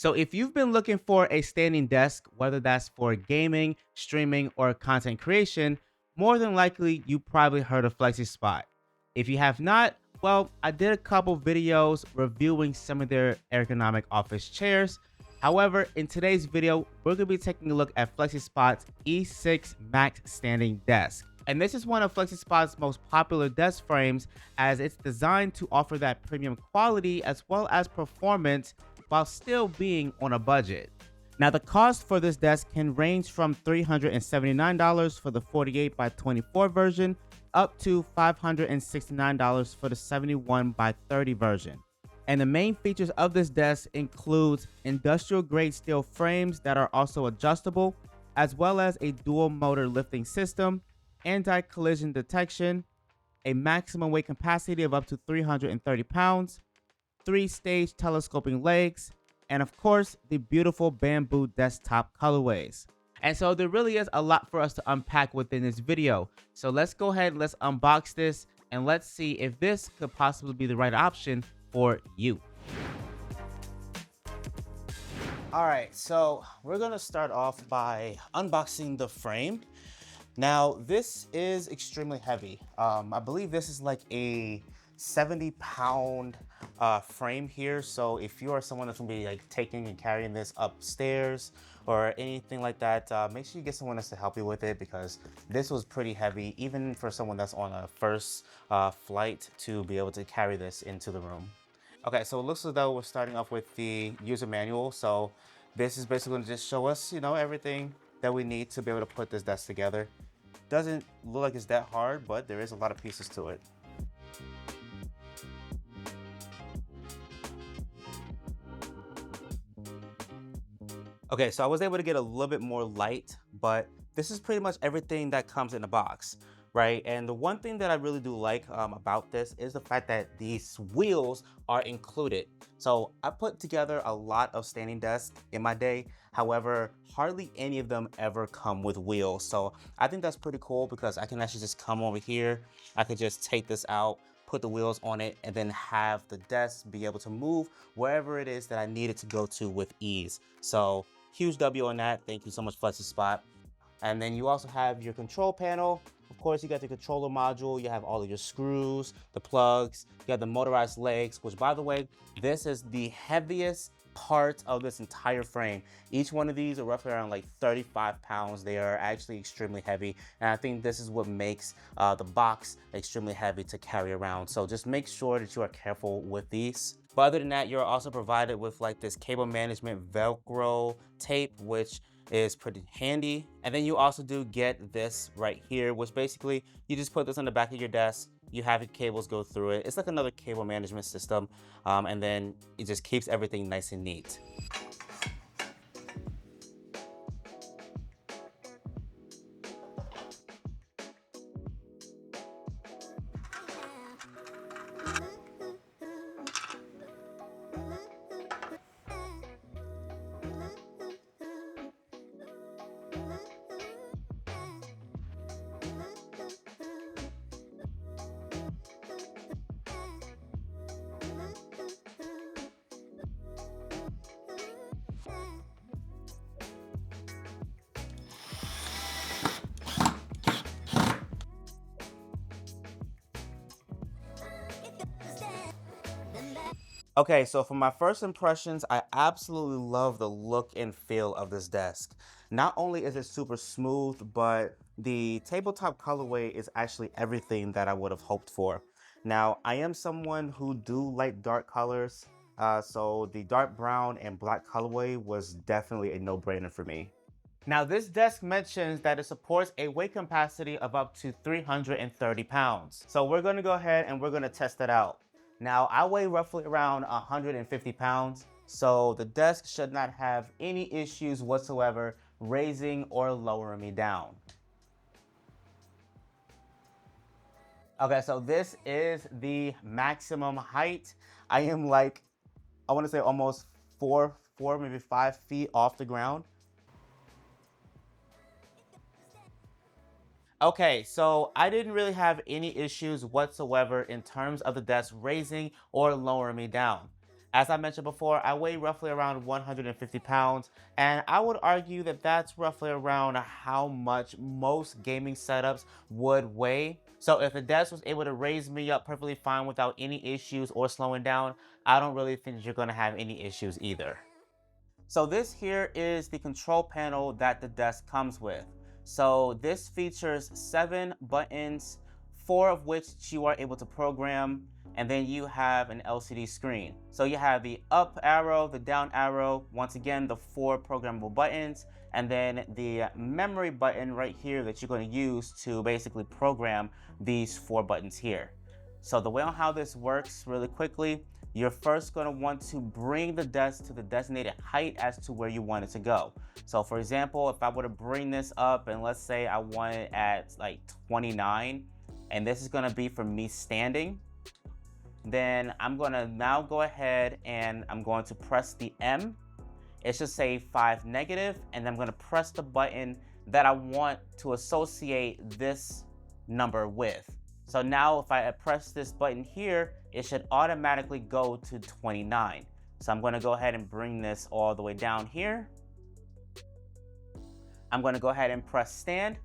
So if you've been looking for a standing desk, whether that's for gaming, streaming, or content creation, more than likely you probably heard of FlexiSpot. If you have not, well, I did a couple videos reviewing some of their ergonomic office chairs. However, in today's video, we're going to be taking a look at FlexiSpot's E6 Max Standing Desk. And this is one of FlexiSpot's most popular desk frames as it's designed to offer that premium quality as well as performance while still being on a budget. Now, the cost for this desk can range from $379 for the 48 by 24 version up to $569 for the 71 by 30 version. And the main features of this desk includes industrial grade steel frames that are also adjustable, as well as a dual motor lifting system, anti-collision detection, a maximum weight capacity of up to 330 pounds, 3-stage telescoping legs, and of course, the beautiful bamboo desktop colorways. And so there really is a lot for us to unpack within this video. So let's go ahead, let's unbox this, and let's see if this could possibly be the right option for you. All right, so we're gonna start off by unboxing the frame. Now, this is extremely heavy. I believe this is like a 70-pound frame here. So if you are someone that's gonna be like taking and carrying this upstairs or anything like that, make sure you get someone else to help you with it because this was pretty heavy, even for someone that's on a first flight to be able to carry this into the room. Okay, so it looks as though we're starting off with the user manual. So this is basically gonna just show us, everything that we need to be able to put this desk together. Doesn't look like it's that hard, but there is a lot of pieces to it. Okay, so I was able to get a little bit more light, but this is pretty much everything that comes in the box, right? And the one thing that I really do like about this is the fact that these wheels are included. So I put together a lot of standing desks in my day. However, hardly any of them ever come with wheels. So I think that's pretty cool because I can actually just come over here. I could just take this out, put the wheels on it, and then have the desk be able to move wherever it is that I need it to go to with ease. So huge W on that. Thank you so much, FlexiSpot. And then you also have your control panel. Of course, you got the controller module. You have all of your screws, the plugs. You have the motorized legs, which, by the way, this is the heaviest part of this entire frame. Each one of these are roughly around like 35 pounds. They are actually extremely heavy. And I think this is what makes the box extremely heavy to carry around. So just make sure that you are careful with these. But other than that, you're also provided with like this cable management Velcro tape, which is pretty handy. And then you also do get this right here, which basically you just put this on the back of your desk. You have your cables go through it. It's like another cable management system. And then it just keeps everything nice and neat. Okay, so for my first impressions, I absolutely love the look and feel of this desk. Not only is it super smooth, but the tabletop colorway is actually everything that I would have hoped for. Now, I am someone who do like dark colors, so the dark brown and black colorway was definitely a no-brainer for me. Now, this desk mentions that it supports a weight capacity of up to 330 pounds. So we're gonna go ahead and we're gonna test that out. Now, I weigh roughly around 150 pounds, so the desk should not have any issues whatsoever raising or lowering me down. Okay, so this is the maximum height. I am like, I wanna say almost four, maybe 5 feet off the ground. Okay, so I didn't really have any issues whatsoever in terms of the desk raising or lowering me down. As I mentioned before, I weigh roughly around 150 pounds, and I would argue that that's roughly around how much most gaming setups would weigh. So if the desk was able to raise me up perfectly fine without any issues or slowing down, I don't really think you're gonna have any issues either. So this here is the control panel that the desk comes with. So this features 7 buttons, 4 of which you are able to program, and then you have an LCD screen. So you have the up arrow, the down arrow, once again, the 4 programmable buttons, and then the memory button right here that you're going to use to basically program these 4 buttons here. So the way on how this works really quickly, you're first going to want to bring the desk to the designated height as to where you want it to go. So for example, if I were to bring this up and let's say I want it at like 29, and this is going to be for me standing, then I'm going to now go ahead and I'm going to press the M. It should say 5 negative, and then I'm going to press the button that I want to associate this number with. So now if I press this button here, it should automatically go to 29. So I'm going to go ahead and bring this all the way down here. I'm going to go ahead and press stand,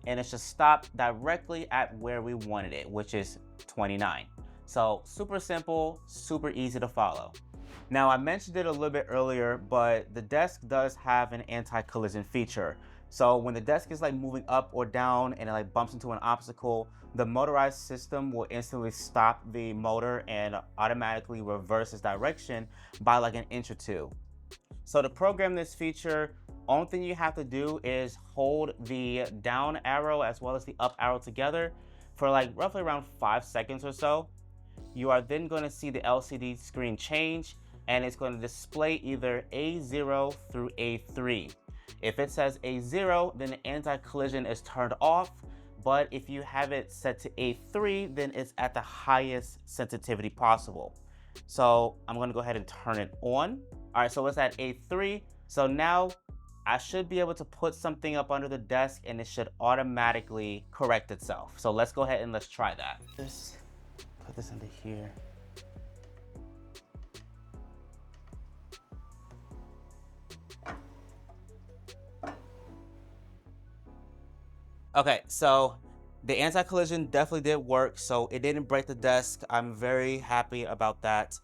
and it should stop directly at where we wanted it, which is 29. So super simple, super easy to follow. Now I mentioned it a little bit earlier, but the desk does have an anti-collision feature. So when the desk is like moving up or down and it like bumps into an obstacle, the motorized system will instantly stop the motor and automatically reverse its direction by like an inch or two. So to program this feature, only thing you have to do is hold the down arrow as well as the up arrow together for like roughly around 5 seconds or so. You are then going to see the LCD screen change, and it's going to display either A0 through A3. If it says A0, then the anti-collision is turned off, but if you have it set to A3, then it's at the highest sensitivity possible. So I'm going to go ahead and turn it on. All right, so it's at A3. So now I should be able to put something up under the desk and it should automatically correct itself. So let's go ahead and let's try that. Just put this under here. Okay, so the anti-collision definitely did work. So it didn't break the desk. I'm very happy about that.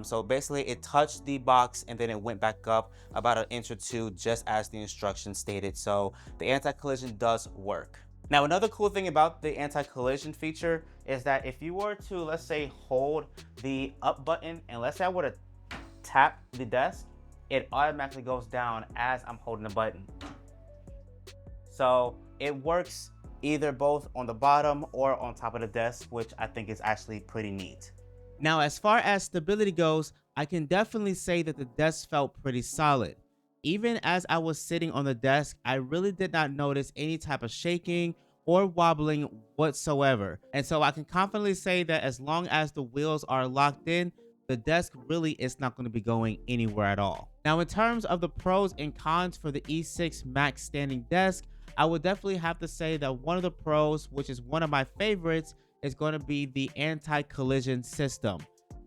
So basically it touched the box and then it went back up about an inch or two, just as the instructions stated. So the anti-collision does work. Now, another cool thing about the anti-collision feature is that if you were to, let's say, hold the up button, and let's say I were to tap the desk, it automatically goes down as I'm holding the button. So it works either both on the bottom or on top of the desk, which I think is actually pretty neat. Now, as far as stability goes, I can definitely say that the desk felt pretty solid. Even as I was sitting on the desk, I really did not notice any type of shaking or wobbling whatsoever. And so I can confidently say that as long as the wheels are locked in, the desk really is not going to be going anywhere at all. Now, in terms of the pros and cons for the E6 Max standing desk, I would definitely have to say that one of the pros, which is one of my favorites, is going to be the anti-collision system.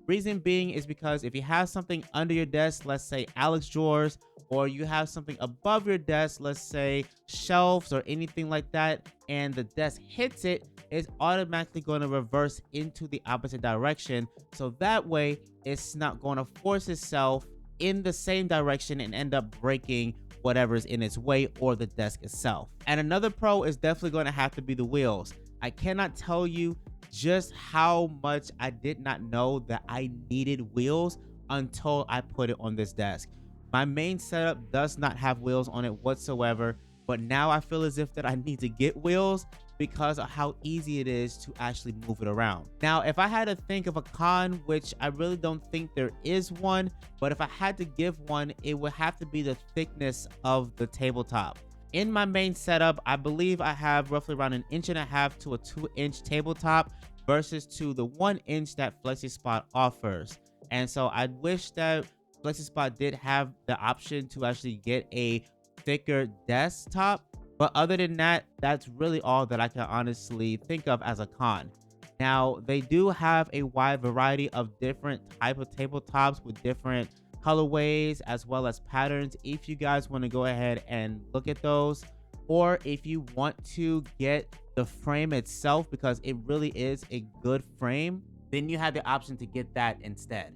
Reason being is because if you have something under your desk, let's say Alex drawers, or you have something above your desk, let's say shelves or anything like that, and the desk hits it, it's automatically going to reverse into the opposite direction. So that way, it's not going to force itself in the same direction and end up breaking whatever's in its way or the desk itself. And another pro is definitely going to have to be the wheels. I cannot tell you just how much I did not know that I needed wheels until I put it on this desk. My main setup does not have wheels on it whatsoever, but now I feel as if that I need to get wheels because of how easy it is to actually move it around. Now, if I had to think of a con, which I really don't think there is one, but if I had to give one, it would have to be the thickness of the tabletop. In my main setup, I believe I have roughly around 1.5 inches to a 2-inch tabletop versus to the 1 inch that FlexiSpot offers. And so I wish that FlexiSpot did have the option to actually get a thicker desktop. But other than that, that's really all that I can honestly think of as a con. Now, they do have a wide variety of different type of tabletops with different colorways as well as patterns. If you guys want to go ahead and look at those, or if you want to get the frame itself because it really is a good frame, then you have the option to get that instead.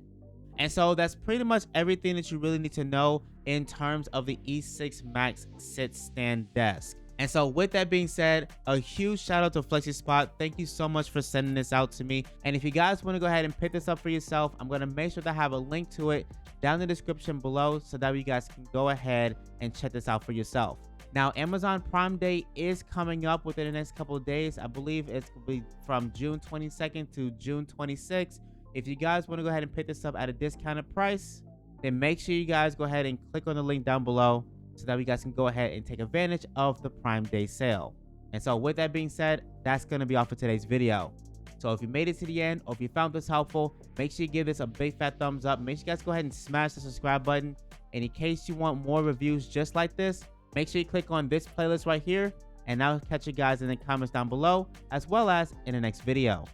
And so that's pretty much everything that you really need to know in terms of the E6 Max sit stand desk. And so with that being said, a huge shout out to FlexiSpot. Thank you so much for sending this out to me. And if you guys want to go ahead and pick this up for yourself, I'm going to make sure to have a link to it down in the description below so that you guys can go ahead and check this out for yourself. Now, Amazon Prime Day is coming up within the next couple of days. I believe it's going to be from June 22nd to June 26th. If you guys want to go ahead and pick this up at a discounted price, then make sure you guys go ahead and click on the link down below so that you guys can go ahead and take advantage of the Prime Day sale. And so with that being said, that's going to be all for today's video. So if you made it to the end or if you found this helpful, make sure you give this a big fat thumbs up. Make sure you guys go ahead and smash the subscribe button. And in case you want more reviews just like this, make sure you click on this playlist right here. And I'll catch you guys in the comments down below as well as in the next video.